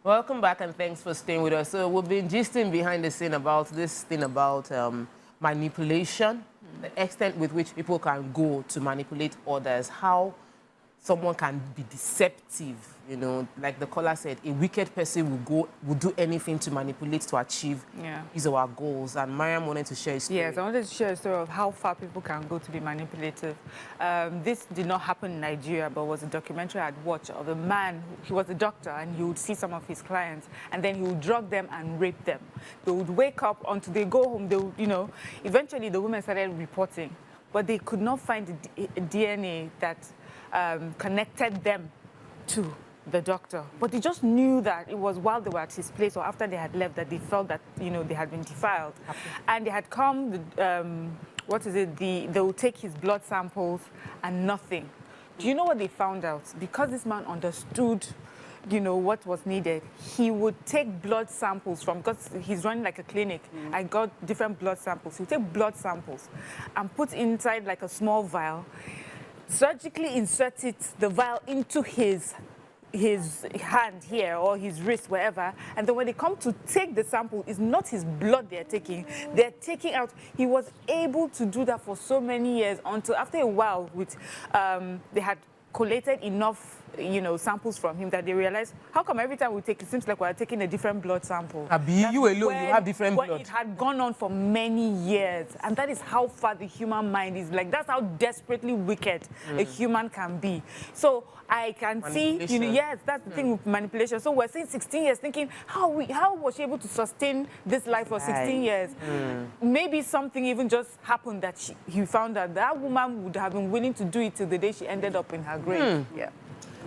Welcome back and thanks for staying with us. So we've been gisting behind the scene about this thing about manipulation, the extent with which people can go to manipulate others, how someone can be deceptive, you know, like the caller said, a wicked person will do anything to manipulate to achieve his or her goals. And Mariam wanted to share a story. Yes, I wanted to share a story of how far people can go to be manipulative. This did not happen in Nigeria, but was a documentary I'd watched of a man. He was a doctor, and he would see some of his clients, and then he would drug them and rape them. They would wake up until they go home. They would, you know, eventually the women started reporting, but they could not find the DNA that connected them to the doctor. But they just knew that it was while they were at his place or after they had left that they felt that, you know, they had been defiled. And they had come, they would take his blood samples and nothing. Do you know what they found out? Because this man understood, you know, what was needed, he would take blood samples from, because he's running like a clinic. I got different blood samples. He would take blood samples and put inside like a small vial, surgically insert the vial into his hand here or his wrist, wherever, and then when they come to take the sample, it's not his blood they're taking out. He was able to do that for so many years until after a while they had collated enough, you know, samples from him that they realized, how come every time we take it seems like we're taking a different blood sample? You alone, you have different blood. It had gone on for many years, and that is how far the human mind is. Like, that's how desperately wicked a human can be. So I can see, you know, yes, that's the thing with manipulation. So we're saying 16 years, thinking, how was she able to sustain this life for 16 years? Maybe something even just happened that he found out that woman would have been willing to do it till the day she ended up in her grave. Yeah.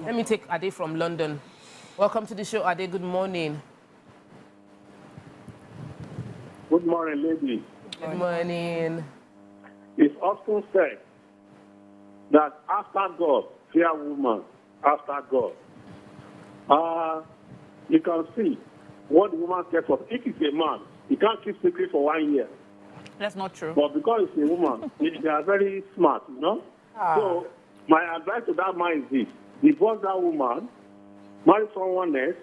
Let me take Ade from London. Welcome to the show, Ade. Good morning. Good morning, ladies. Good morning. It's often said that after God, fear woman, after God. You can see what the woman cares for. If it's a man, he can't keep secret for 1 year. That's not true. But because it's a woman, they are very smart, you know? So my advice to that man is this. Divorce that woman, marry someone else,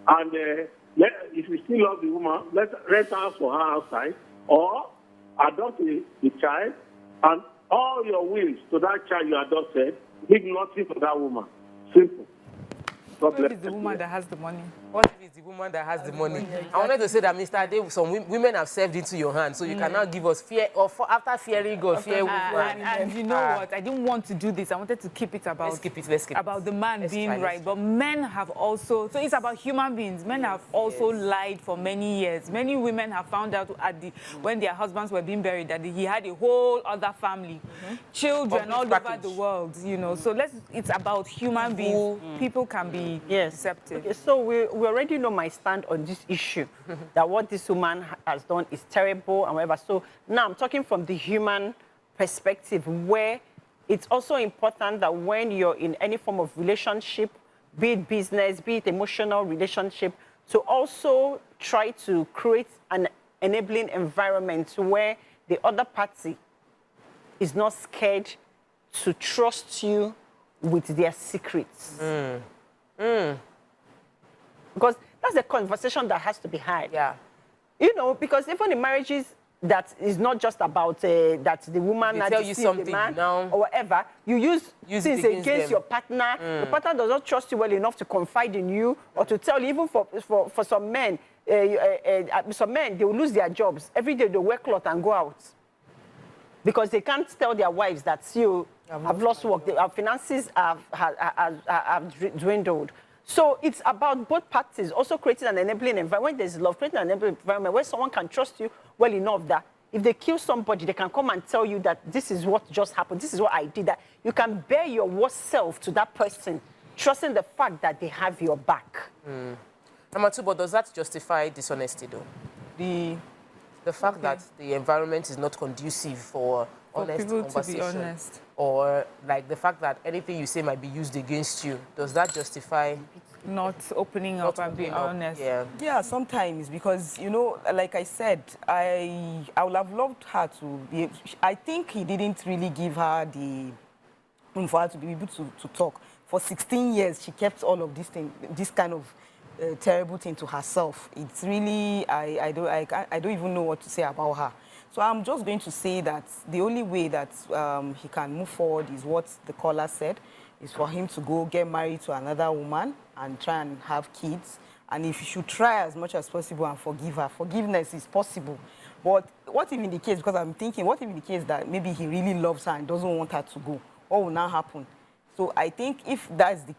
and if you still love the woman, let rent house for her outside, or adopt the child, and all your wills to that child you adopted, give nothing to that woman. Simple. What if it's the woman that has the money? What if it's the woman that has the money? Exactly. I wanted to say that, Mr. Ade, some women have served into your hand, so you cannot give us fear, or after fearing God, fear woman. And you know what? I didn't want to do this. I wanted to keep it about... Let's keep it. About the man being right. But men have also... So it's about human beings. Men have also lied for many years. Many women have found out when their husbands were being buried that he had a whole other family, children all over the world, you know. So it's about human beings. People can be deceptive. Okay, so we already know my stand on this issue, that what this woman has done is terrible and whatever. So now I'm talking from the human perspective, where it's also important that when you're in any form of relationship, be it business, be it emotional relationship, to also try to create an enabling environment where the other party is not scared to trust you with their secrets. Because that's the conversation that has to be had. Yeah. You know, because even in marriages that is not just about that the woman tell you something the man now, or whatever, you use things against your partner. The partner does not trust you well enough to confide in you or to tell you. Even for some men, they will lose their jobs. Every day they wear cloth and go out because they can't tell their wives that have lost work. Our finances have dwindled. So it's about both parties also creating an enabling environment. When there's love, creating an enabling environment where someone can trust you well enough that if they kill somebody, they can come and tell you that this is what just happened, this is what I did, that you can bear your worst self to that person, trusting the fact that they have your back. Number two, but does that justify dishonesty, though? The fact that the environment is not conducive for honest conversation, to be honest, or like the fact that anything you say might be used against you, does that justify not opening up and being honest? Yeah, sometimes, because, you know, like I said, I would have loved her to be. I think he didn't really give her the room for her to be able to talk. For 16 years, she kept all of this kind of terrible thing to herself. It's really, I don't even know what to say about her. So I'm just going to say that the only way that he can move forward is what the caller said, is for him to go get married to another woman and try and have kids. And if you should try as much as possible and forgive her, forgiveness is possible. But what if in the case, because I'm thinking, what if in the case that maybe he really loves her and doesn't want her to go? What will now happen? So I think if that's the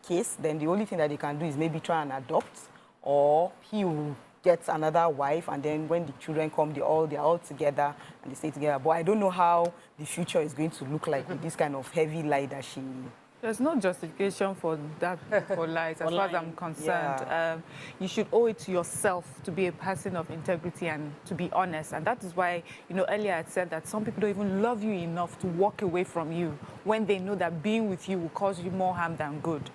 case, then the only thing that they can do is maybe try and adopt, or he will get another wife, and then when the children come, they're all together and they stay together. But I don't know how the future is going to look like with this kind of heavy lie that she... There's no justification for that, for lies, as far as I'm concerned. Yeah. You should owe it to yourself to be a person of integrity and to be honest. And that is why, earlier I said that some people don't even love you enough to walk away from you when they know that being with you will cause you more harm than good.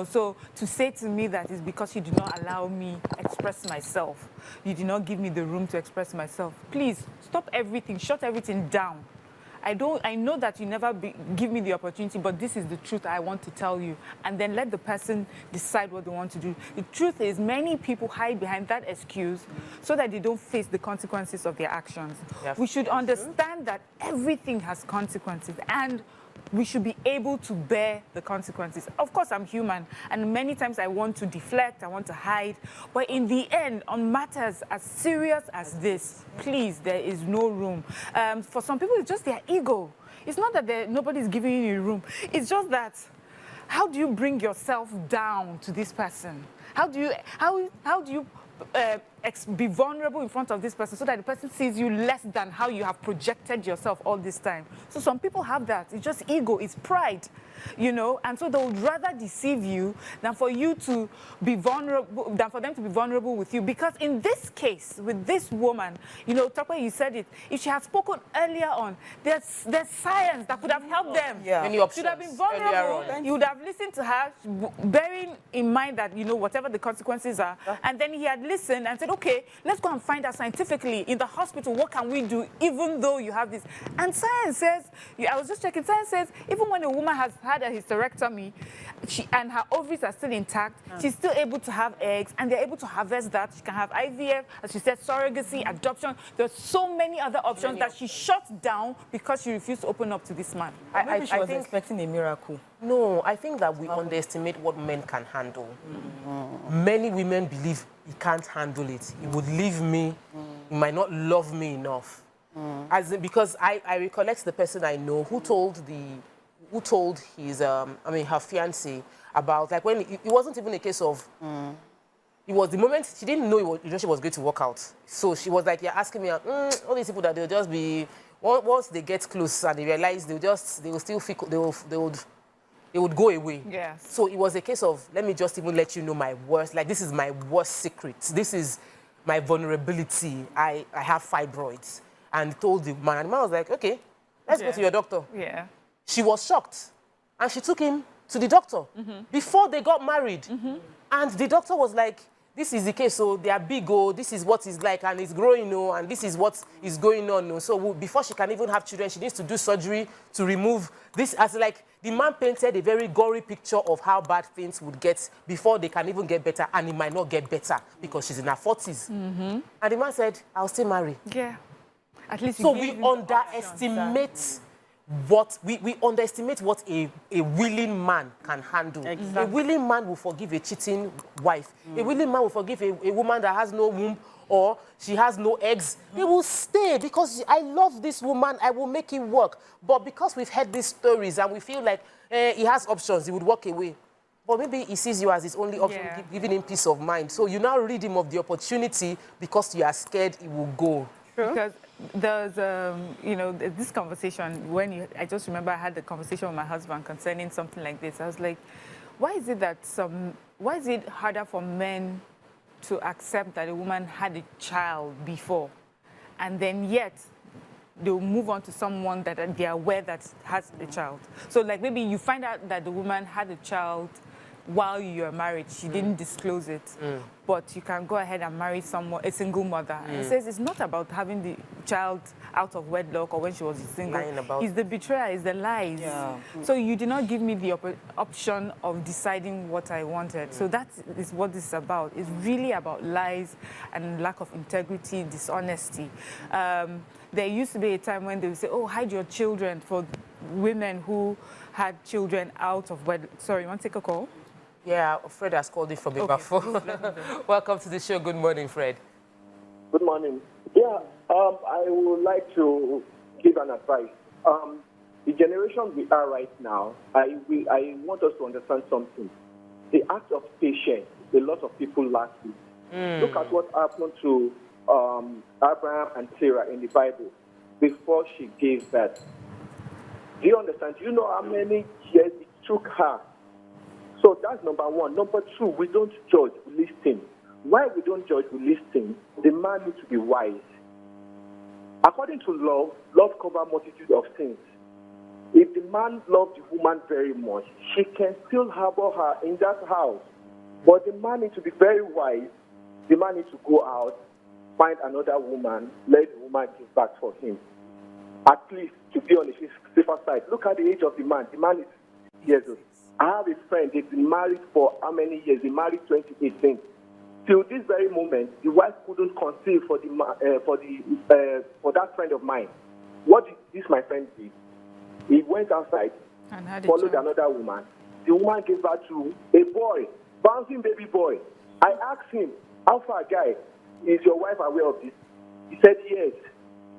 So to say to me that it's because you do not allow me express myself, you do not give me the room to express myself, please stop everything, shut everything down. I know that you never give me the opportunity, but this is the truth I want to tell you. And then let the person decide what they want to do. The truth is, many people hide behind that excuse so that they don't face the consequences of their actions. Yes, we should understand that everything has consequences, and we should be able to bear the consequences. Of course, I'm human, and many times I want to deflect, I want to hide. But in the end, on matters as serious as this, please, there is no room. For some people, it's just their ego. It's not that nobody's giving you room. It's just that, how do you bring yourself down to this person? How do you be vulnerable in front of this person so that the person sees you less than how you have projected yourself all this time? So some people have that. It's just ego, it's pride, and so they would rather deceive you than for you to be vulnerable, than for them to be vulnerable with you. Because in this case, with this woman, Tope, you said it, if she had spoken earlier on, there's science that could have helped them. Yeah. Many options. Should have been vulnerable. You would have listened to her, bearing in mind that, whatever the consequences are. And then he had listened and said, okay, let's go and find out scientifically in the hospital, what can we do, even though you have this. And science says, I was just checking, science says, even when a woman has had a hysterectomy and her ovaries are still intact, she's still able to have eggs, and they're able to harvest that. She can have IVF, as she said, surrogacy, adoption. There's so many other options that she shut down because she refused to open up to this man. Maybe she was expecting a miracle. No, I think that we underestimate what men can handle. Many women believe he can't handle it. He would leave me. He might not love me enough. Because I recollect the person I know who told his, her fiancé about, like, when it wasn't even a case of, it was the moment she didn't know the relationship was going to work out. So she was like, you're asking me, all these people that they'll just be, once they get close and they realize they will still feel, they would go away. Yes. So it was a case of, let me just even let you know my worst, like, this is my worst secret. This is my vulnerability. I have fibroids. And told the man, and the man was like, okay, let's go to your doctor. Yeah. She was shocked. And she took him to the doctor before they got married. And the doctor was like, this is the case, so they are big, this is what it's like, and it's growing, and this is what is going on. So before she can even have children, she needs to do surgery to remove this. As like, the man painted a very gory picture of how bad things would get before they can even get better, and it might not get better because she's in her 40s. And the man said, I'll still marry. Yeah. At least so we underestimate we underestimate what a willing man can handle. Exactly. A willing man will forgive a cheating wife. A willing man will forgive a woman that has no womb or she has no eggs. He will stay because I love this woman, I will make it work. But because we've heard these stories and we feel like he has options, he would walk away. But maybe he sees you as his only option, giving him peace of mind. So you now rid him of the opportunity because you are scared he will go. True. Because there's, this conversation, I just remember I had the conversation with my husband concerning something like this. I was like, why is it harder for men to accept that a woman had a child before, and then yet they'll move on to someone that they're aware that has a child? So like maybe you find out that the woman had a child while you're married. She didn't disclose it. But you can go ahead and marry someone, a single mother. And it says it's not about having the child out of wedlock or when she was single. It's the betrayal, it's the lies. Yeah. So you did not give me the option of deciding what I wanted. So that is what this is about. It's really about lies and lack of integrity, dishonesty. There used to be a time when they would say, oh, hide your children, for women who had children out of wedlock. Sorry, you want to take a call? Yeah, Fred has called you from before. Welcome to the show. Good morning, Fred. Good morning. Yeah, I would like to give an advice. The generation we are right now, I want us to understand something. The act of patience, a lot of people lack it. Look at what happened to Abraham and Sarah in the Bible before she gave birth. Do you understand? Do you know how many years it took her? So that's number one. Number two, we don't judge, we listen. Why we don't judge, we listen? The man needs to be wise. According to love, love covers multitude of sins. If the man loves the woman very much, she can still harbor her in that house. But the man needs to be very wise. The man needs to go out, find another woman, let the woman give back for him. At least to be on the safer side. Look at the age of the man. The man is years old. I have a friend, they've been married for how many years? They married 2018. Till this very moment, the wife couldn't conceive for that friend of mine. What did this my friend did? He went outside, and followed another woman. The woman gave birth to a boy, bouncing baby boy. I asked him, how far, guy, is your wife aware of this? He said yes.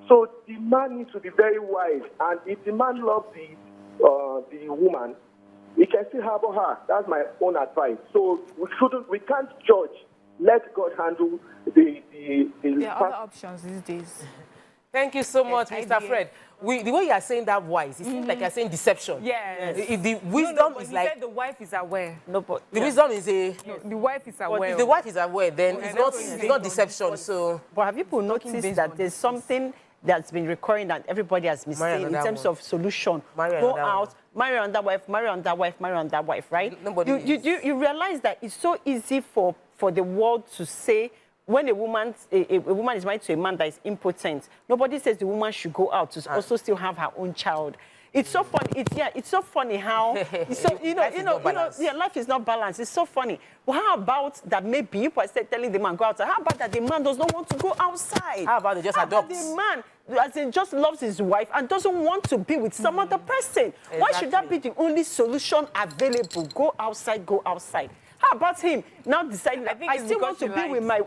So the man needs to be very wise, and if the man loves the woman, he can still harbor her. That's my own advice. So we can't judge. Let God handle the There are other options these days. Thank you so much, Mr. Fred. The way you are saying that wise, it seems like you're saying deception. Yes. The wisdom is he like... said the wife is aware. No, but the wisdom is a... No, the wife is aware. If the wife is aware, then it's not deception. So, but have you noticed that there's something that's been recurring that everybody has been saying in terms of solution? Go out, marry another wife, marry another wife, marry another wife, right? You realize that it's so easy for the world to say, when a woman is married to a man that is impotent, nobody says the woman should go out to also still have her own child. It's so funny. It's so funny how it's so life is not balanced. It's so funny. Well, how about that? Maybe you are telling the man go outside. How about that the man does not want to go outside? How about they just adopt? The man, as in, just loves his wife and doesn't want to be with some other person. Exactly. Why should that be the only solution available? Go outside. Go outside. How about him now deciding that I still want to be with my...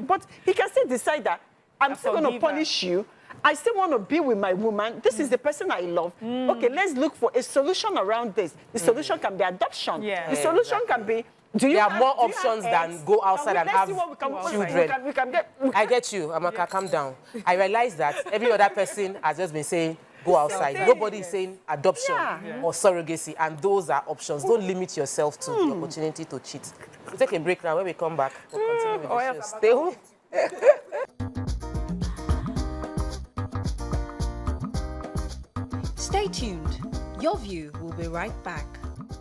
but he can still decide that I'm still going to punish you. I still want to be with my woman. This is the person I love. Okay, let's look for a solution around this. The solution can be adoption. Yeah. The solution can be... There are more options than go outside and have children. I get you, Amaka, calm down. I realize that every other person has just been saying, go outside. Nobody is saying adoption or surrogacy, and those are options. Don't limit yourself to the opportunity to cheat. We'll take a break now. When we come back, we'll continue with the show. Stay home. Stay tuned. Your View will be right back.